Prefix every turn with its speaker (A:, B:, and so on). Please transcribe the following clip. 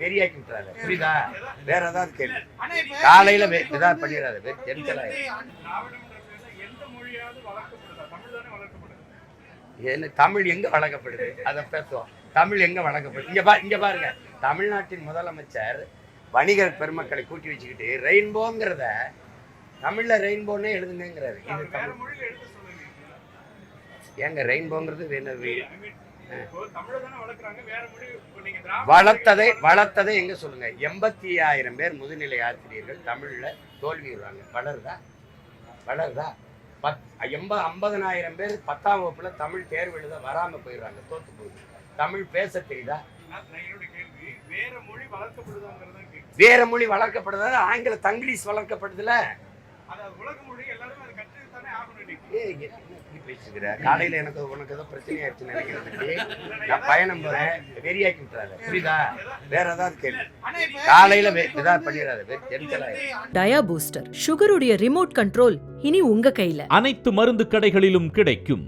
A: வெறியாக்கி விட்டுறாரு. புரியுதா? வேற ஏதாவது கேள்வி. காலையில ஏதாவது பண்ணிடாது. என்ன தமிழ் எங்க வழங்கப்படுது? அதை பேசுவோம். தமிழ் எங்க வழங்கப்படுது? இங்க பாருங்க. தமிழ்நாட்டின் முதலமைச்சர் வணிகர் பெருமக்களை கூட்டி வச்சுக்கிட்டு ரெயின்போங்கிறத தமிழ்ல ரெயின்போன்னே எழுதுங்கிறாரு. இது தமிழ் ஏங்க ரெயின்போங்கிறது வளர்த்ததை எங்க சொல்லுங்க. 85,000 பேர் முதுநிலை ஆசிரியர்கள் தமிழ்ல தோல்விடுறாங்க. வளருதா? 50,000 பேர் 10ஆம் வகுப்புல தமிழ் தேர்வு எழுத வராம போயிடுறாங்க, தோத்து போகுது. தமிழ் பேச தெரியுதா? வேற மொழி வளர்க்கப்படுதா? ஆங்கில தங்கிலீஷ் வளர்க்கப்படுதுல. காலையில எனக்கு உனக்கு ஏதோ பிரச்சனை ஆயிடுச்சுன்னு நினைக்கிறேன். நான் பயணம் போறேன். வெறியாக்கி விட்டுறாரு. புரியுதா? வேற ஏதாவது கேள்வி. காலையில ஏதாவது பண்ணிடாது.
B: டயா பூஸ்டர் சுகருடைய ரிமோட் கண்ட்ரோல் இனி உங்க கையில.
C: அனைத்து மருந்து கடைகளிலும் கிடைக்கும்.